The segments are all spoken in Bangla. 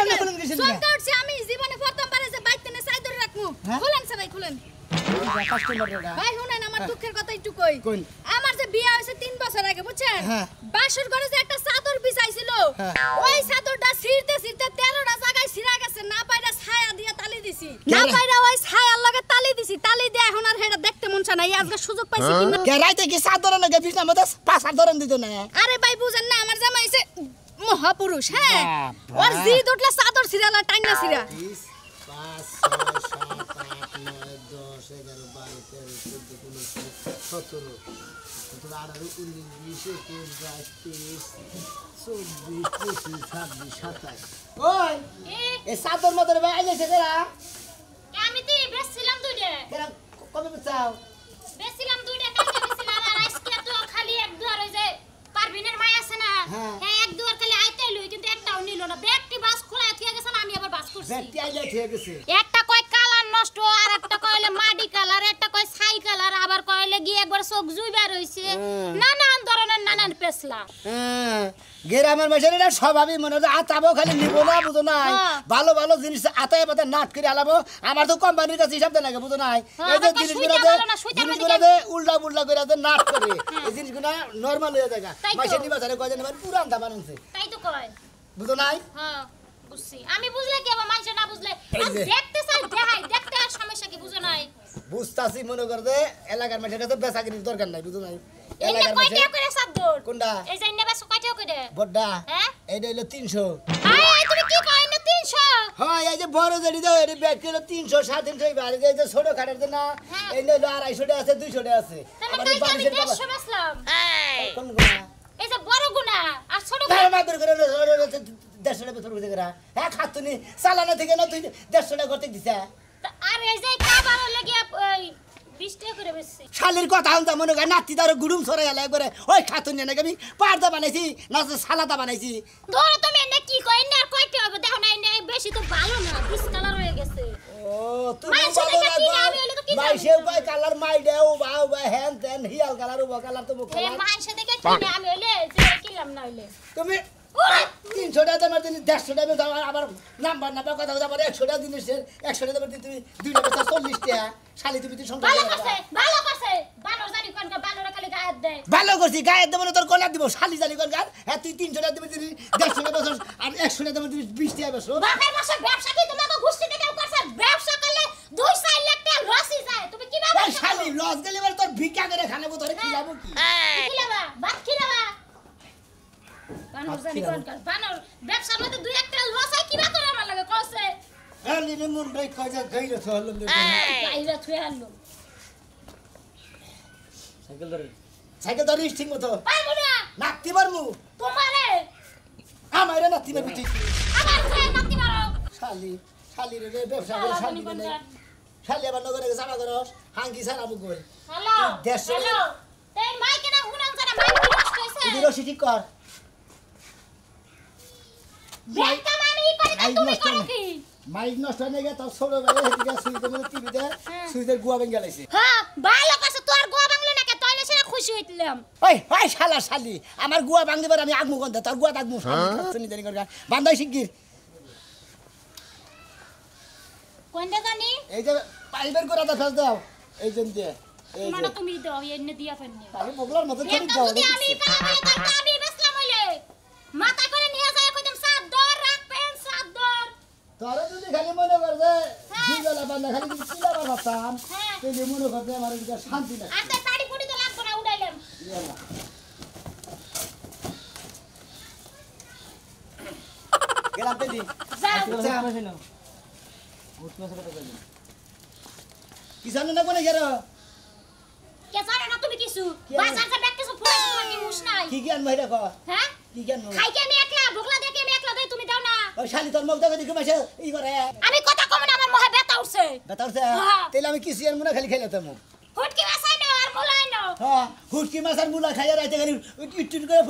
না খুলেন গেছেন না সব করছি আমি জীবনে প্রথমবার যে বাইতে না সাই ধরে রাখমু খুলেন সবাই খুলেন কাস্টমাররা ভাই শুনেন আমার দুঃখের কথা একটু কই আমার যে বিয়ে হইছে 3 বছর আগে বুঝছেন বাসর ঘরে যে একটা চাদর বিছাইছিল ওই চাদরটা ছিঁড়তে ছিঁড়তে 13টা জায়গায় ছিঁড়া গেছে না পাইরা ছায়া দিয়া তালি দিছি না পাইরা ওই ছায়ার লগে তালি দিছি তালি দিয়ে এখন আর হেডা দেখতে মন চায় না আজকে সুযোগ পাইছি কিনা কে রাইতে কি চাদর না গে বিছনা মধ্যে পাঁচ ধরেন দিত না আরে ভাই বুঝেন না আমার জামাই হইছে মহাপুরুষ হ্যাঁ ওর জি দুটলা চাদর ছিড়ালা টাইনা ছিড়া 5 6 7 8 9 10 11 12 13 14 15 16 17 18 19 20 21 22 23 24 25 26 ওই এ চাদর মধ্যে ভাই আইলেছে কেরা আমি তো বেচছিলাম দুইটা কেরা কবে বেচাও বেচছিলাম দুইটা কালকে বেচছিলাম আর আজকে তো খালি এক দুয়ার হই যে পারবিনের মাই আছে না হ্যাঁ এক দুয়ার খালি আইতে লই কিন্তু একটাও নিল না ব্যাগটি বাস খোলা থিয়া গেছে না আমি আবার বাস করছি ব্যাগটি আইলে ঠিক আছে একটা কয় কালার নষ্ট আর একটা কইলে মাটি কালার একটা কয় ছাই কালার আবার কইলে গিয়ে একবার চোখ জুইবা রইছে নানান ধরনের নানান পেছলা গ্রামের মেশিনেরা স্বভাবই মনে হয় আতাবো খালি নিব না বুঝো নাই ভালো ভালো জিনিস আতায় পাতা নাট করে আলাবো আমার তো কোম্পানির কাছে হিসাব দেয় লাগে বুঝো নাই এই যে জিনিসগুলো উল্টা উল্টা করে নাট করে এই জিনিসগুলো নরমাল হয়ে যায় মেশিন নিবা তারে কয় জানেন পুরান দাম আনছে তাই তো কয় বুঝো নাই হ্যাঁ বুঝছি আমি বুঝলে কি আবার মানুষ না বুঝলে দেখতে চাই দেখাই দেখতে আর সমস্যা কি বুঝো নাই বুঝতাছি মনে করে দে এলাকার মেশিনের কাছে বেচা কিনির দরকার নাই বুঝো নাই এলাকার মেশিন কয় টাকা করে সাদর কোনটা এই যে নেবা কয় টাকা করে বড়টা হ্যাঁ এইটা হলো 300 আয় তুমি কি কয় না 300 হ্যাঁ এই যে বড় জড়ি দাও এই ব্যাগ কিলো 300 350 আর এই যে ছোট খাটের দে না এই হলো 250 টাকা আছে 200 টাকা আছে আবার আমি 150 বেচলাম কোন গুণা এই যে বড় গুণা আর ছোট ভাই মাদুর করে 150 টাকা বেতন করে গরা হ্যাঁ খাতুনি চালানা থেকে না তুই 150 টাকা করতে দিছা আর এই যে কাবার লাগিয়া 20 টাকা করে বেচছি শালির কথা আনতা মনে করে নাতি দার গুড়ুম ছড়াই আলা একবারে ওই খাতুনি নাকি আমি পারদা বানাইছি না সালাদা বানাইছি ধরো তুমি এনে কি কই না আর কয়টা হবে দেখো না এনে বেশি তো ভালো না ডিসকালার হয়ে গেছে ও তুমি মাইসে কয় কালার মাই দেও বাও বা হ্যান তেন হিয়াল কালার ও কালার তো মুখ এই মাইসে দেখে কিনে আমি হইলে যে কিলাম না হইলে তুমি 300 টাকা দামের জিনিস 150 টাকা দাম আবার নাম্বার কথা আবার 100 টাকা জিনিসের 100 টাকা দামের তুমি 2 টাকা 40 টাকা শালি তুমি সংখ্যা ভালো করছে বানর জানি কোন বানর খালি গায়ে দেয় ভালো করছি গায়ে দেব না তোর কলা দিব শালি জানি কোন গার হ্যাঁ তুই 300 টাকা দিবি 150 টাকা বছর আর 100 টাকা দামের 20 টাকা বছর বাপের মাসে ব্যবসা কি তোমাকে ঘুষতে থেকে করছে ব্যবসা করলে 2-4 লাখ টাকা লসই যায় তুমি কি ভাবো শালি লস গেলে মানে তোর ভিক্ষা করে খানাবো তোরে খিলাবো কি খিলাবা ভাত খিলাবা বানর জানি কোন বানর ব্যবসার মধ্যে 2-1 টাকা লস হয় কি বা তোর আমার লাগে কইছে এলিনে মন রাই কয় যা গাইরে তো হলম গাইরা থুই আনলো সাইকেল ধরে ঠিক মতো পারবো না নাতি পারমু তোমারে আমারে নাতি পারবি ঠিক আমার কে নাতি মারো শালি রে ব্যবসা করে শালি নে শালি আবার নগরে জামা করস হাঙ্কি সারা মুখ কই হ্যালো হ্যালো এই মাইকে না হুনাং জানা মাইক কি নষ্ট হইছে ইদি রশি ঠিক কর বেটা মামি করে তুমি করো কি মাইক নষ্ট হয়ে গেছে তোর ছোট বেলা হেদিকে সুইতে মধ্যে টিভিতে সুইতে গুয়া বেঙ্গা লাইছে হ্যাঁ ভালো কাছে তোর গোয়া বাংলা না কে তইলে সেটা খুশি হইতিলাম ওই ওই শালা শালি আমার গুয়া বাঙ্গিবার আমি আগমু গন্ধ তোর গুয়া আগমু শুনি জানি কর বান্দাই শিগগির কোনটা জানি এই যে পাইবের গোড়াটা ফেল দাও এই জন্য দিয়ে এই তোমারটা তুমি দাও এনে দিয়া ফেলনি আমি বগলার মতো এটা যদি আমি কামালে তার আমি বেসলাম হইলে মাথা করে নিয়ে যায় কইতাম সাত দর রাখবেন সাত দর তোরা যদি খালি মনে কর যে জিগলা বান্দা খালি যদি চিলাবার ভাবতাম তাহলে মনে করতে আমার এটা শান্তি না আর তার শাড়ি পুড়ি তো লাগবে না উড়াইলাম গেলাম পেদি যাও কি জানো না কোনে গেরো কে জানো না তুমি কিছু বাজার যা ব্যাগ কিছু ফুরাইছো নাকি মুশ নাই কি কি আনবো এটা কো হ্যাঁ কি কি আনবো খাইকে আমি একলা ভোগলা দেখে আমি একলা দেই তুমি দাও না ওই শালি তোর মুখ দেখে দেখে মাসে ই করে আমি কথা কম না আমার মহা ব্যথা উঠছে বেতারছে তাহলে আমি কিছু আনবো না খালি খাইলাম হুটকি মাছাই না আর মোলাই না হ্যাঁ হুটকি মাছ আর মুলা খাইয়া রাইতে খালি ইটুট করে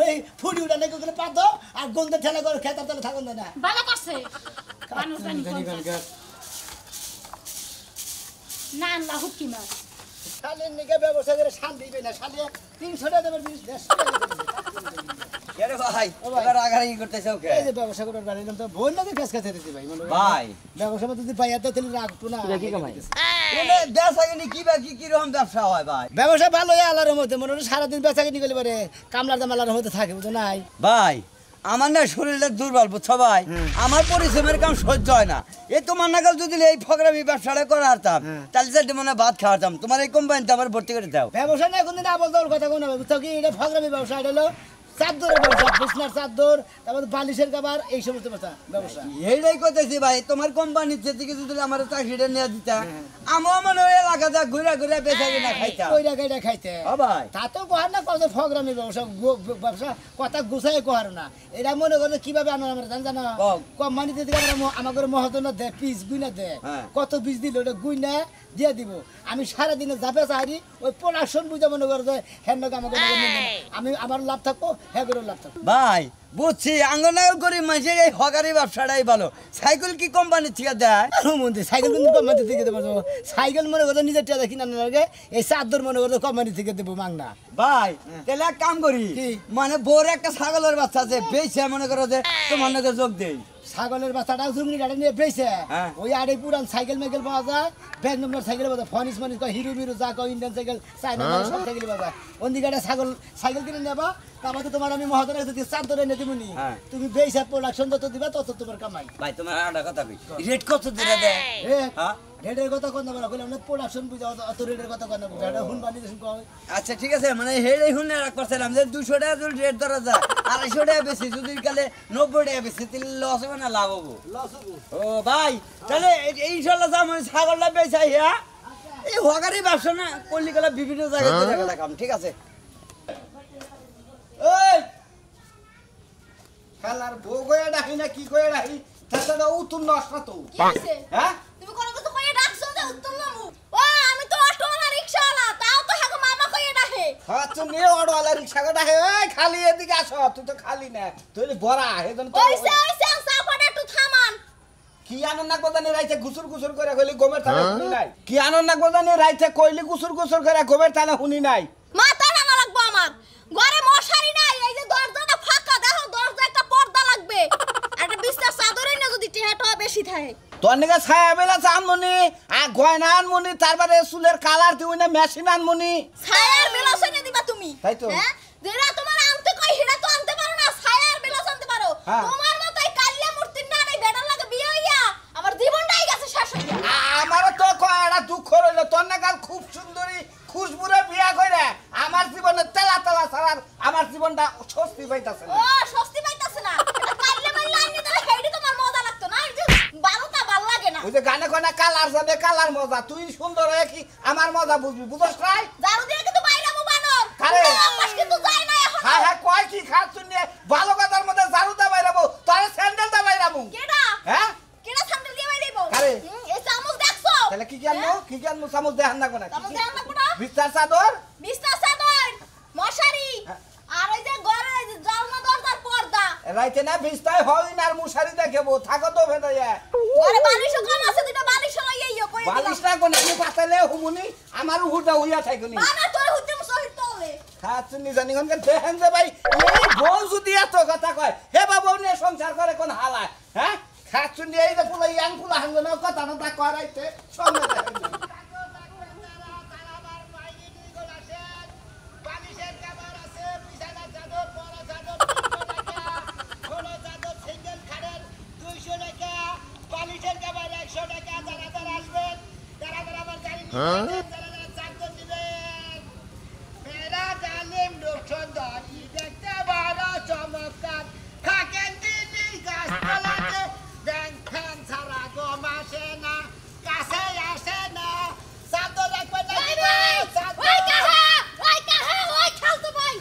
ফুটি উড়া নাকি করে পাতো আর গন্ধ ঠেলা করে খেতার তলে থাকুন না ভালো করছে মানুষ জানি না আল্লাহ হুটকি মাছ শালির নিকে ব্যবস্থা করে শাল দিবে না শালিয়া 300 টাকা দেবের জিনিস 150 টাকা কেরে ভাই এবার আগারাই করতেছো কে এই যে ব্যবসা করার বাড়ি তো বোন নাকি ফেস খাতে দিতে ভাই মনে ভাই ব্যবসা মধ্যে যদি ভাই এত তেল রাখতো না কি কামাই এনে বেচাকিনি কি রকম ব্যবসা হয় ভাই ব্যবসা ভালো আল্লাহর মধ্যে মনে হয় সারাদিন বেচাকিনি করলে পারে কামলার দাম আল্লাহর মধ্যে থাকে বুঝো নাই ভাই আমার না শরীরটা দুর্বল বুঝছো ভাই আমার পরিশ্রমের কাম সহ্য হয় না এই তোমার নাগাল যদি এই ফকরামি ব্যবসাটা করে হারতাম তাহলে যে মনে হয় ভাত খাওয়াতাম তোমার এই কোম্পানিতে আমার ভর্তি করে দাও ব্যবসা না কোনদিন আবল দল কথা কোন হবে বুঝছো কি এটা ফাগরামি ব্যবসা এটা হলো চাদরের ব্যবসা বিছনার চাদর তারপর বালিশের কভার এই সমস্ত ব্যবসা এইটাই করতেছি ভাই তোমার কোম্পানির থেকে যদি আমার চাকরিটা নিয়ে দিতা আমার মনে হয় এলাকাটা ঘুরে ঘুরে বেচা কিনা খাইতাম ওই জায়গাটা খাইতে ও ভাই তা তো কোহার না কত ফগরামি ব্যবসা ব্যবসা কথা গুছাই কোহার না এটা মনে করলে কিভাবে আনো আমরা জানো কোম্পানিতে দিকে আমাদের মহাজনা দেয় পিস গুইনা দেয় কত পিস দিল ওটা গুইনা দিয়ে দিব আমি সারাদিনে যাবে চাহারি ওই প্রোডাকশন বুঝে মনে করো যে হ্যাঁ আমাকে আমি আমার লাভ থাকবো হ্যাঁ করে লাভ থাকবো ভাই বুঝছি আঙ্গনাগর গরিব মানুষের এই হকারি ব্যবসাটাই ভালো সাইকেল কি কোম্পানির থেকে দেয় মন্দির সাইকেল কিন্তু কোম্পানি থেকে দেবো সাইকেল মনে করো নিজের টাকা কিনা লাগে এই চাদর মনে করো কোম্পানি থেকে দেবো মাংনা ভাই তাহলে এক কাম করি মানে বোর একটা ছাগলের বাচ্চা আছে বেশি মনে করো যে তোমার নাকি যোগ দেই ছাগলের বাচ্চাটাও জুগনি গাড়ি নিয়ে পেয়েছে ওই আড়ে পুরান সাইকেল মেকেল পাওয়া যায় ব্যাগ নম্বর সাইকেল পাওয়া যায় ফনিস মনিস কয় হিরো মিরো যা কয় ইন্ডিয়ান সাইকেল চাইনা সব সাইকেল পাওয়া যায় অন্দি গাড়ি সাইকেল কিনে নেবা তারপর তো তোমার আমি মহাজনের কাছে চার ধরে নিয়ে দিবনি তুমি বেসা প্রোডাকশন যত দিবা তত তোমার কামাই ভাই তোমার একটা কথা কই রেট কত দিলে দেয় হ্যাঁ রেটের কথা কোন না বলে আমরা প্রোডাকশন বুঝা অত রেটের কথা কোন না বুঝা এটা হুন বানি দেন কয় আচ্ছা ঠিক আছে মানে হেড়ে হুন রাখ করছিলাম যে 200 টাকা যদি রেট ধরা যায় 250 টাকা বেশি যদি কালে 90 টাকা বেশি তাহলে লস হবে না লাভ হবে লস হবে ও ভাই তাহলে ইনশাআল্লাহ যা মানে ছাগলটা বেচাই হ্যাঁ এই হকারি ব্যবসা না কলিকালা বিভিন্ন জায়গায় দেখা কাম ঠিক আছে এই খালার ভোগ হয়ে ডাকি না কি করে ডাকি তাছাড়া উত্তর নষ্ট তো কি হইছে হ্যাঁ তুমি কোন কিছু কইয়ে ডাকছো যে উত্তর লামু ও আমি তো অটোওয়ালা রিকশাওয়ালা তাও তো হাগো মামা কইয়ে ডাকে হ্যাঁ তুমি অটোওয়ালা রিকশা কা ডাকে এই খালি এদিকে আসো তুই তো খালি না তুই বড়া হেজন তো ওইসে সাফাটা একটু থামান কি আনন্দ গোদানি রাইতে গুসুর গুসুর করে কইলি গোমের থালা শুনি নাই কি আনন্দ গোদানি রাইতে কইলি গুসুর গুসুর করে গোমের থালা শুনি নাই মাথা রাঙা লাগবো আমার ঘরে মশারি নাই এই যে দরজাটা ফাঁকা দেখো দরজা একটা পর্দা লাগবে একটা বিছনা চাদরই না যদি টেহাটা বেশি থাকে তোর নিকে ছায়া বেলা চানমনি আর গয়না আনমনি তারপরে চুলের কালার দিই না মেশিন আনমনি ছায়ার বেলস এনে দিবা তুমি তাই তো হ্যাঁ যেটা তোমার আনতে কই হেডা তো আনতে পারো না ছায়ার বেলস আনতে পারো তোমার মত এই কালিয়া মূর্তির না নাই বেডার লাগে বিয়ে হইয়া আমার জীবনটাই গেছে শেষ হইয়া আমার তো কয়টা দুঃখ রইল তোর নাগাল খুব সুন্দরী খুশবুরে বিয়া কইরা আমার জীবনে তেলা তেলা ছাড়া আমার জীবনটা স্বস্তি পাইতাছে না ও স্বস্তি পাইতাছে না এটা কালিয়া মাইলা আনি তাহলে হেডি তোমার মজা লাগতো না এই যে বারোটা ভাল লাগে না ওই যে গানে গানে কালার যাবে কালার মজা তুই সুন্দর হয়ে কি আমার মজা বুঝবি বুঝছ নাই জারু দিয়ে কিন্তু বাইরামু বানর আরে আকাশ কিন্তু যায় না এখন হ্যাঁ হ্যাঁ কয় কি খাচ্ছ নিয়ে ভালো কথার মধ্যে ঝাড়ু দা বাইরাবো তারে স্যান্ডেল দা বাইরাবো কেডা হ্যাঁ কেডা সামনে দিয়ে বাইরাইবো আরে এই চামচ দেখছো তাহলে কি জানবো কি জানবো চামচ দেখান না কোনা চামচ দেখান না কোনা বিস্তার চাদর বিছনা চাদর মশারি আর ওই যে ঘরে যে জানলা দরজার পর্দা রাইতে না বিস্তায় হই না আর মুশারি দেখেবো থাকো তো ভেদাইয়া ঘরে বালিশও কম আছে দুটো বালিশ লইয়া কই দিলাম বালিশ না কোনা আমি পাতালে হুমুনি আমার উহুটা হইয়া থাকুনি বানা তোর হুতে সহিত তোলে খাচ্ছ নি জানি কোন দেখেন যে ভাই এই বউ যদি এত কথা কয় হে বাবু নিয়ে সংসার করে কোন হালায় হ্যাঁ খাচ্ছ নি এই যে পুলা ইয়াং পুলা হাঙ্গন কথা না তা করাইতে সঙ্গে দেখেন মেরা জালিম লোক সুন্দরী দেখতে বড় চমৎকার থাকেন দিদি গাছপালাতে ব্যাং ফ্যান ছাড়া গম আসে না কাছে আসে না চাদর একবার ওই খালতো ভাই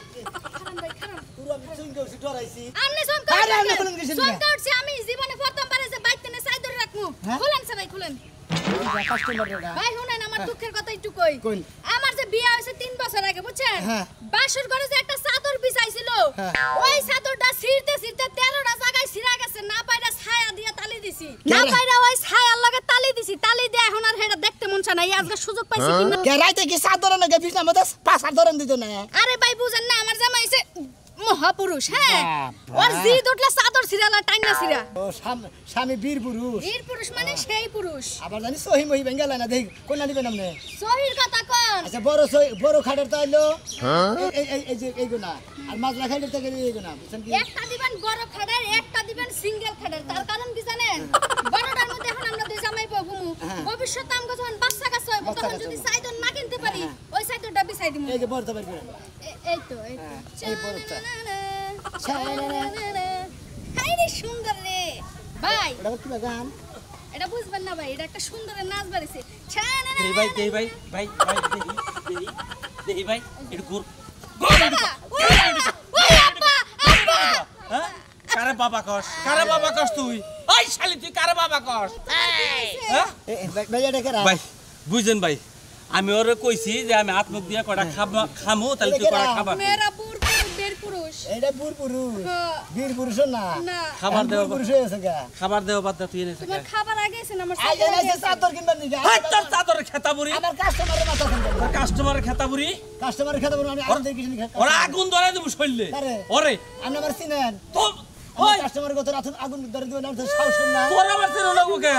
পুরো আমি চুঙ্গে উঠছি ডরাইছি আমনে আরে আমনে কোন কিছু না সংকটছে আমি জীবনে প্রথমবার যে বাইতে না সাইদরে রাখমু খুলেন সবাই খুলেন কাস্টমাররা ভাই শুনেন আমার দুঃখের কথা একটু কই আমার যে বিয়ে হইছে 3 বছর আগে বুঝছেন বাসর ঘরে যে একটা চাদর বিছাইছিল ওই চাদরটা ছিঁড়তে ছিঁড়তে 13টা জায়গায় ছিঁড়া গেছে না পাইরা ছায়া দিয়া তালি দিছি না পাইরা ওই ছায়ার লগে তালি দিছি তালি দিয়ে এখন আর হেডা দেখতে মন চায় না এই আজকে সুযোগ পাইছি কিনা কে রাইতে কি চাদর না গে বিছনা মধ্যে পাঁচ ধরন দিত না আরে ভাই বুঝেন না আমার জামাই হইছে মহাপুরুষ হ্যাঁ বাবা। ওর জি দুটলা চাদর সিরালা টাইনা সিরা ও স্বামী বীর পুরুষ বীর পুরুষ মানে সেই পুরুষ আবার জানি সহি মহি বেঙ্গালা না দেখ কোন নিবেন আপনি সহির কথা কোন আচ্ছা বড় খাটের তাইলো এই যে এইগুলা আর মাজলা খাটের থেকে এইগুলা বুঝছেন কি একটা দিবেন বড় খাড়ার একটা দিবেন সিঙ্গেল খাড়ার তার কারণ কি জানেন বড়টার মধ্যে এখন আমরা দুই জামাই বউ ঘুমু ভবিষ্যতে আমগো যখন বাচ্চা কাচ্চা হইব বাচ্চা তখন কাচ্চা যদি হইব। চাইদন না কিনতে পারি ওই চাইদনটা বিছাই দিমু এই যে বড় তবে করে এই তো এই এই বড়টা। হাই রে সুন্দর রে ভাই ওটা কি গান এটা বুঝবেন না ভাই এটা একটা সুন্দর নাচ বাড়িছে দেহি ভাই দেহি ভাই একটু ঘুর হ্যাঁ কারে বাবা কস তুই ওই শালি তুই কারে বাবা কস হ্যাঁ ভাই এটা কেরা ভাই বুঝেন ভাই আমি ওরে কইছি যে আমি আত্মক দিয়া কটা খামু তাহলে তুই কটা খাবার মেরা বীর পুরুষ এটা বুর পুরুষ হ্যাঁ। বীর পুরুষ না না খাবার দেও পুরুষ হয়েছে গা খাবার দেও বাদ দে তুই এনে তোমার খাবার আগে এসে আমার আই চাদর এনে চাদর কিনবার নি গা হাই তোর চাদরের খেতাবুরি আমার কাস্টমারের মাথা শুনতে কাস্টমারের খেতাবুরি কাস্টমারের খেতে বলবো আমি আর দেখি নি ওরা আগুন ধরে দেব শৈলে কারে? ওরে আপনি আমার চিনেন তোর ওই কাস্টমারের কত আগুন ধরে দিবেন আমি তো সাহস না তোর আমার চেনো না কোকে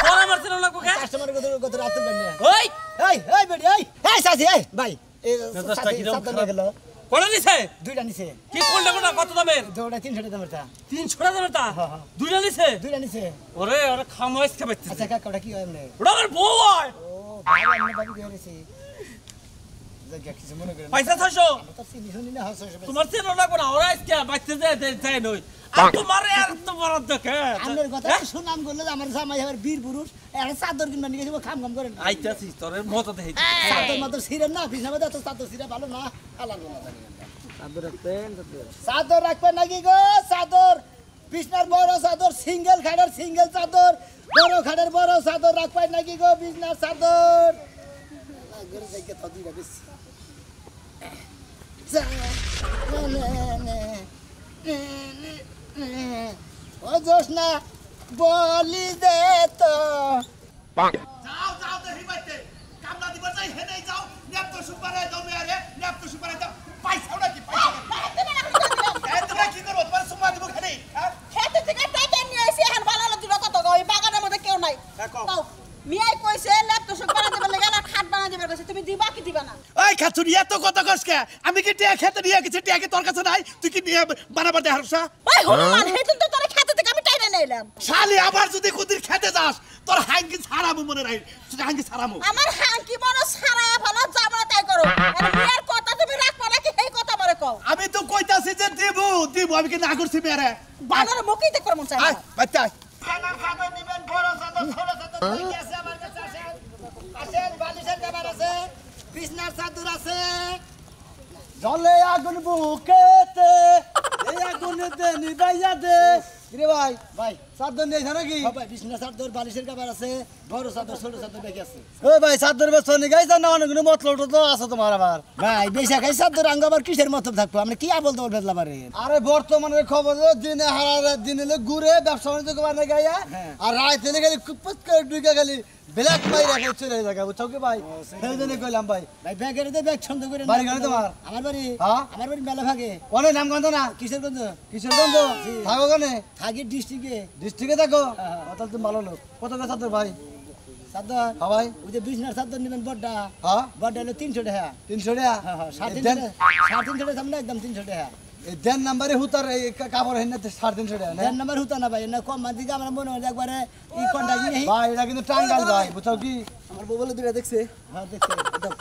তোর আমার চেনো না কোকে কাস্টমারের কত রাত বেন ওই এই বেডি এই সাথী এই ভাই এই মেজাজটা সাথী কিরকম চাদর খারাপ? গেল কোটা নিছে দুইটা নিছে কি করলে কোটা কত দামের দুইটা 300 টাকা দামের তা 300 টাকা দামের তা হ্যাঁ, হ্যাঁ। দুইটা নিছে দুইটা নিছে ওরে ওরে খামাইস খাবাইছে আচ্ছা কাকা ওটা কি হয় এমনি ওটা আমার বউ হয় ও ভাই আমি বাবু কি হয়েছে জায়গা কিছু মনে করেন পয়সা থাকো আমি তো চিনি শুনি না হাসছ তোমার চেনো না কোনা ওরা আজকে বাইতে যায় নই আর তোমার আর তোমার দেখে আপনার কথা শুনাম করলে যে আমার জামাই আবার বীর পুরুষ একটা চাদর কিনবা নিয়ে যাবো খাম খাম করেন আইতাছি তোর মতো দেখি চাদর মাত্র ছিঁড়েন না বিছনা মধ্যে এত চাদর ছিঁড়ে ভালো না আলাদা না জানি চাদর রাখবেন নাকি গো চাদর বিছনার বড় চাদর সিঙ্গেল খাটের সিঙ্গেল চাদর বড় খাটের বড় চাদর রাখবেন নাকি গো বিছনার চাদর ঘরে যাইকে তো দিবা বেশি ও জোসনা বলি দে তো যাও দেখি বাইতে কামলা দিবার যাই হেনেই যাও নেপ তো সুপারে দাও মেরে নেপ তো সুপারে দাও পয়সাও নাকি এই তোমরা কি করব তোমার সুমা দিব খালি হ্যাঁ খেতে থেকে টাকা নিয়ে এসে এখন বানালো দিল কত গো এই বাগানের মধ্যে কেউ নাই তাও মিয়াই কইছে ল্যাপটপ সব বানা দিবার লাগা আর খাট বানা দিবার কইছে তুমি দিবা কি দিবা না ওই খাতুরি এত কত কসকে আমি কি টিয়া খেতে নিয়ে গেছি টিয়া কি তোর কাছে নাই তুই কি নিয়ে বানাবার দে হারসা ওই হনুমান হেতুন তো তোর খেতে থেকে আমি টাইনা নিলাম শালি আবার যদি কুদির খেতে যাস তোর হাঙ্গি ছাড়ামু মনে রাখ তুই হাঙ্গি ছাড়ামু আমার হাঙ্কি বড় সারা ভালো যাবো তাই করো আর মিয়ার কথা তুমি রাখবা নাকি এই কথা বলে কও আমি তো কইতাছি যে দিব আমি কি না করছি মেরে বাগানের মুখই দেখতে মন চায় আয় বাচ্চা খানার চাদর নিবেন বড় চাদর ছোট চাদর ঠিক আছে আমার কাছে আসেন আসেন বালিশের কভার আছে বিছনার চাদর আছে জলে আগুন বুকেতে এই আগুন দে নিবাইয়া দে রে ভাই ভাই চাদর নেই নাকি ভাই বিছনার চাদর বালিশের কভার আছে বড় চাদর ছোট চাদর দেখি আছে ওই ভাই চাদর বেশ নি গাইছ না অনেকগুলো মতলব তো আছে তোমার আবার ভাই বেশা খাই চাদর আঙ্গ আবার কিসের মতলব থাকবো আমরা কি বলতে বলবেন পারে আরে বর্তমানের খবর হলো দিনে হারারে দিনে ঘুরে ব্যবসা বাণিজ্য করবার গাইয়া আর রাত দিনে খালি কুপত করে ঢুকে খালি ব্ল্যাক মাই রাখে চলে জায়গা বুঝছো কি ভাই সেই জন্য কইলাম ভাই ভাই ব্যাগের দে ব্যাগ ছন্দ করে বাড়ি গাড়ি তোমার? আমার বাড়ি হ্যাঁ? আমার বাড়ি মেলা ভাগে অনেক নাম গন্ধ না কিশোরগঞ্জ কিশোরগঞ্জ থাকো কেনে থাকি ডিস্ট্রিক্টে ডিস্ট্রিক্টে থাকো তাহলে তুমি ভালো লোক কত টাকা চাদর ভাই চাদর হ্যাঁ ভাই ওই যে বিছনার চাদর নেবেন বড়টা হ্যাঁ বড়টা হলো 300 টাকা 300 টাকা হ্যাঁ হ্যাঁ এই দেন 350 টাকা সামনে একদম 300 টাকা এই দেন নাম্বারে হুতার এই কাপড় হেন 350 টাকা না দেন নাম্বার হতো না ভাই না কম দিকে আমরা মনে হয় একবারে ই কন্টাক্ট নেই ভাই এটা কিন্তু টাঙ্গাল ভাই বুঝছো কি আমার বউ বলে দুটা দেখছে হ্যাঁ দেখছে একদম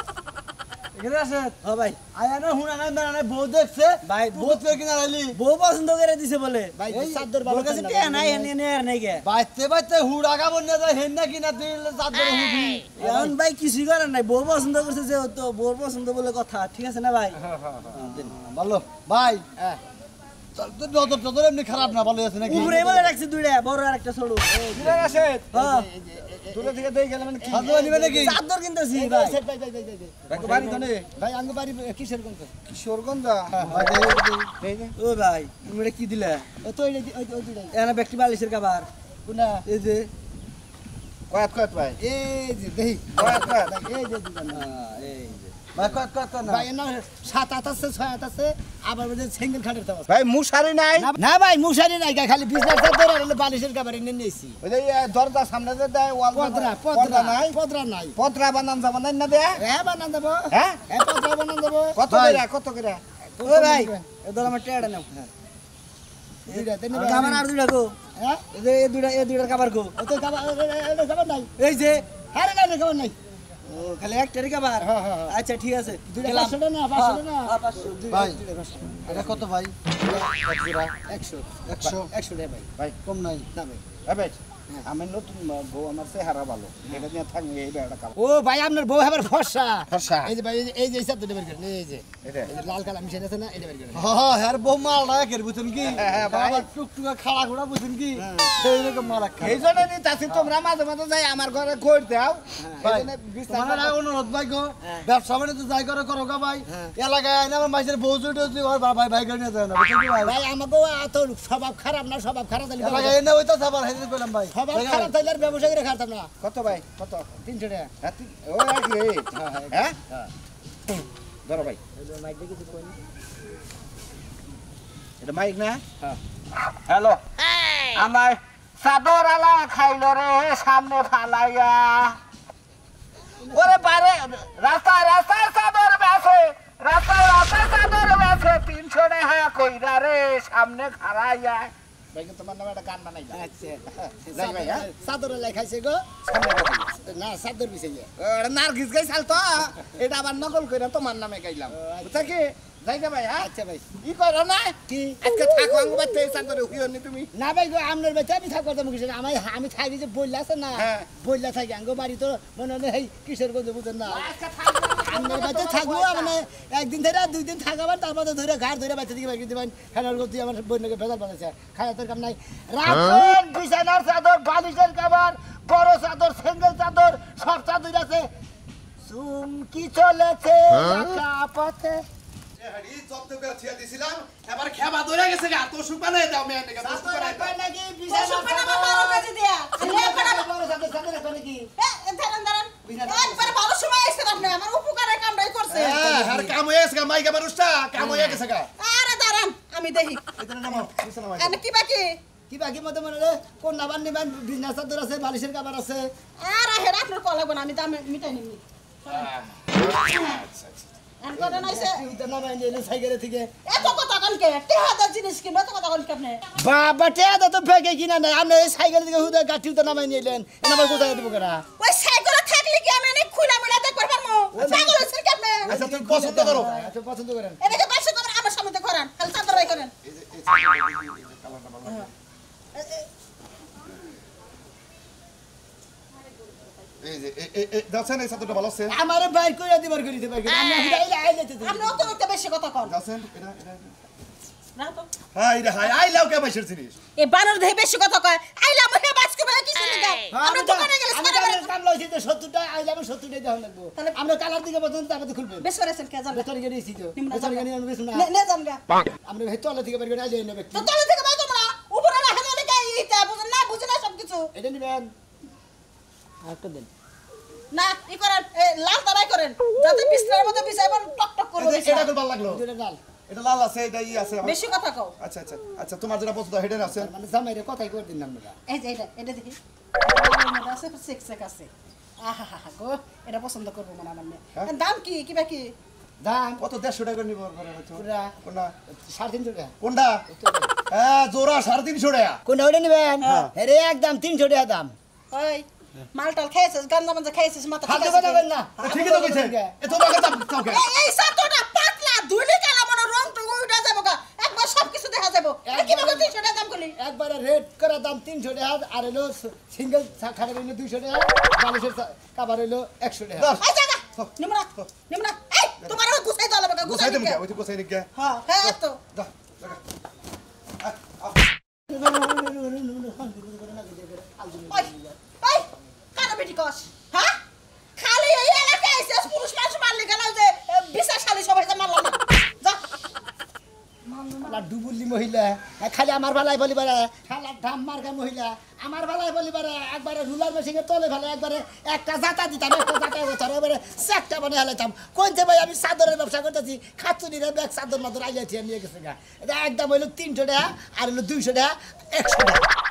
এখানে আছে হ্যাঁ ভাই আয়া না হুনা না না বউ দেখছে ভাই বউ তো কিনা রাইলি বউ পছন্দ করে দিছে বলে ভাই এই চাদর ভালো কাছে টিয়া নাই এনে নে আর নাই গে বাইতে বাইতে হুড়া খাবো না যায় হেন না কিনা তুই চাদর হুবি এখন ভাই কিছুই করেন নাই বউ পছন্দ করছে যে তো বউ পছন্দ বলে কথা ঠিক আছে না ভাই ভালো ভাই যত যত এমনি খারাপ না ভালো আছে নাকি উপরে বলে রাখছি দুইটা বড় আর একটা ছোট কিরার আছে হ্যাঁ দূরে থেকে দেই গেল মানে কি চাদর নিবে নাকি চাদর কিনতেছি ভাই ভাই বাড়ি ধনে ভাই আঙ্গ বাড়ি কিসের কোন কিশোরগঞ্জা ও ভাই তুমি এটা কি দিলা ও তো ওই দুইটা এনা ব্যক্তি বালিশের কভার কোনা এই যে কয়াত কয়াত ভাই এই যে দেই কয়াত কয়াত এই যে দুইটা না এই যে ভাই কত না ভাই না 7 8 আছে 6 8 আছে আবার বলে সিঙ্গেল খাটের দাও ভাই মুশারি নাই না ভাই মুশারি নাই খালি বিজনেস ধরে হলো বালিশের কভার এনে নিয়েছি ওই যে দরজা সামনে যে দেয় ওয়াল পদ্রা নাই নাই পত্রা বানান যাবেন না দে হ্যাঁ বানান দেব হ্যাঁ হ্যাঁ পদ্রা বানান দেব কত করে ও ভাই এদর আমার টেড়া নাও দুইটা তিন কাবার আর দুইটা গো হ্যাঁ এই দুইটার কাবার গো ও তো কভার নাই এই যে আরে না কভার নাই ও খালি একটারই কাবার হ্যাঁ, হ্যাঁ, হ্যাঁ। আচ্ছা ঠিক আছে দুইটা গেলাম। 500 না 500 না ভাই এটা কত ভাই 100 টাকা ভাই ভাই কম নাই না ভাই ভাই আমি নতুন বউ আমার চেহারা ভালো এটা নিয়ে থাকবে এই বেড়াটা কালো ও ভাই আপনার বউ আবার ফর্সা ফর্সা। এই যে ভাই এই যে সাত বের করেন এই যে এটা? এই যে লাল কালার মিশে আছে না এটা বের করেন হ্যাঁ হ্যাঁ বউ মাল না কের বুঝুন কি হ্যাঁ, ভাই। আবার টুকটুকা খাড়া ঘোড়া বুঝুন কি সেই রকম মাল খায় এই জন্য নিতাছি তোমরা মাঝে মাঝে যাই আমার ঘরে কই দাও ভাই এই জন্য বিস্তার তোমার আর অনুরোধ ভাই গো ব্যবসা মানে তো যাই করে করো গা ভাই এলাকায় আইনা আমার মাইসের বউ জুটে ভাই ভাই করে নিয়ে যায় না বুঝছেন কি ভাই ভাই আমাকে এত স্বভাব খারাপ না স্বভাব খারাপ তাহলে এলাকায় এনে হইতো আবার হেদিন কইলাম ভাই স্বভাব খারাপ তাহলে আর ব্যবসা করে খাতাম না কত ভাই কত 300 টাকা ওই আর কি হ্যাঁ ধরো ভাই এটা মাইক না হ্যালো আমার চাদর আলা খাইলো রে সামনে ফালাইয়া ওরে বাইরে রাস্তায় চাদর বেছে রাস্তায় চাদর বেছে 300 টাকা কইরা রে সামনে খাড়াইয়া ভাই তোমার নামে একটা গান বানাই আচ্ছা যাই ভাই হ্যাঁ চাদর লেখাইছে গো সামনে রাখি। না চাদর বিছে ওরে নার্গিস গাইছাল তো এটা আবার নকল কইরা তোমার নামে গাইলাম বুঝছা কি জায়গা ভাই হ্যাঁ আচ্ছা ভাই ই করো না কি আজকে থাকো আঙ্গ বাচ্চা এই চাকরি হুইনি তুমি না ভাই গো আমনের বাচ্চা আমি থাকবো তো কিছু আমি থাকি যে বললা আছে না হ্যাঁ। বললা থাকি আঙ্গ বাড়ি তো মনে হয় এই কিশোর গঞ্জ বুঝেন না আজকে থাকো আমনের বাচ্চা থাকবো মানে একদিন ধরে 2 দিন থাকাবার তারপর ধরে ঘাট ধরে বাচ্চা দিকে বাইকে দিবেন খেলার করতে আমার বইনকে ভেজাল বানাইছে খাওয়া তোর কাম নাই রাখুন বিছানার চাদর বালিশের কভার বড় চাদর সিঙ্গেল চাদর সব চাদর আছে চুমকি চলেছে একা পথে হেডি জব্দ করে ছিয়া দিছিলাম এবার খেবা ধরে গেছে গা তো সুপানে দাও মেয়ে নাকি তো সুপানে দাও নাকি সুপানা বাবা আরো বেঁচে দিয়া লে করা বড় চাদর চাদর আছে নাকি দাঁড়ান একবার ভালো সময় এসে আপনি আমার উপকারের কামটাই করছে হ্যাঁ আর কাম হয়ে গেছে গা মাইকা মানুষটা কাম হয়ে গেছে গা আরে দাঁড়ান আমি দেখি এখানে নামো পিছনে নামো এনে কি বাকি কি বাকি মতো মনে রে কোন নাবান নিবান বিজনেস চাদর আছে বালিশের কভার আছে আর হেরা আপনার কল লাগবে না আমি দাম মিটাই নিবি আর কথা নাইছে সাইকেল থেকে এত কথা কোন কে টেহাদা জিনিস কিনো এত কথা কোন কে আপনি বাবা টেদা তো ফেকে কিনা নাই আপনি সাইকেল থেকে হুদা গাঠি তো নামাই নিলেন এনা ভাই কোথায় দেবো কেনা ওই সাইকেল থাকলে কি আমি এনে খুলা মিলা দেখতে পারবো পাগল হইছেন কি আপনি আচ্ছা তুমি পছন্দ করো আচ্ছা পছন্দ করেন এদিকে পাশে করেন আমার সামনে করেন খালি চাদর রাই করেন এই যে দাছেন এই সাতটা ভালো আছে আমার বাইর করে দিবার করে দিবার করে আমি হুদা আইলে আইলে তো আপনি অত অত বেশি কথা কোন দাছেন এটা না তো হাই রে হাই আই লাও কে বাইশের জিনিস এ বানর দেহে বেশি কথা কয় আইলা মহে বাস করে কি শুনি দাও আমরা দোকানে গেলে আমি সারা কালের কাম লইছি তো 70টা আইলে আমি 70টাই দেওয়া লাগবো তাহলে আমরা কালার দিকে পর্যন্ত তারপরে খুলবে বেশ করেছেন কে জানো বেতন গিয়ে নিয়েছি তো বেতন গিয়ে আমি বেশ না নে জানগা আমরা ভেতর তলা থেকে বের করে আইলে নেবে তো তলে থেকে বাইক না উপরে রাখা না লেগে এইটা বুঝেন না বুঝেন না সব কিছু এটা নিবেন আরেকটা দেন না ই করেন লাল তারাই করেন যাতে বিছনার মধ্যে বিছাইবেন টক টক করবে এটা তো ভালো লাগলো দুইটা ডাল এটা লাল আছে এটা ই আছে বেশি কথা কও আচ্ছা আচ্ছা আচ্ছা তোমার যেটা পছন্দ হেডের আছে মানে জামাইরে কথাই করে দিন আমরা এই যে এটা দেখি এটা আছে সেক সেক আছে আহা হা হা গো এটা পছন্দ করব মনে আমার মেয়ে দাম কি কি বাকি দাম কত 150 টাকা নিব পুরা কোনটা 350 টাকা কোনটা হ্যাঁ জোড়া 350 টাকা কোনটা ওটা নিবেন আরে একদম 300 টাকা দাম ওই মালটাল খাইছিস গান্দা মাঝে খাইছিস মাথা ঠিক খাদ্য আছে কথা বল না ঠিকই তো কইছে এ তোমার কাছে চাও কে এই সাতটা পাতলা দুইলে কালা মনে রং তো উইটা যাবো গা একবার সব কিছু দেখা যাবো কি বলে 300 টাকা দাম কলি একবারে রেট করা দাম 300 টাকা আর হলো সিঙ্গেল খাটে হইলো 200 টাকা বালিশের কভার হইলো 100 টাকা এই জায়গা নিমরা এই তোমার গুছাই দাও লাগবে গোসাই গুছাই দেম দিকে কে ওই তো গোসাই নিকে হ্যাঁ হ্যাঁ তো যা যা ওই ওই কানা বেটি কস হ্যাঁ খালি এই এলাকায় আইছিস পুরুষ মানুষ মারলি গেল যে বিশাশালী সবাই যে মারলাম না যা লাড্ডু বললি মহিলা খালি আমার ভালাই বলি বলে দাম মার্কা মহিলা আমার বেলায় বলিবারে একবারে রুলার মেশিনে তলে ফেলে একবারে একটা জাতা দিতাম একটা জাতা বছর এবারে চেকটা বানে হেলাইতাম কোনছে ভাই আমি চাদরের ব্যবসা করতেছি খাতুনিরে ব্যাগ চাদর মাদর আইয়াছি নিয়ে গেছে গা এটা একদম হইলো 300 টাকা আর হইলো 200 টাকা 100 টাকা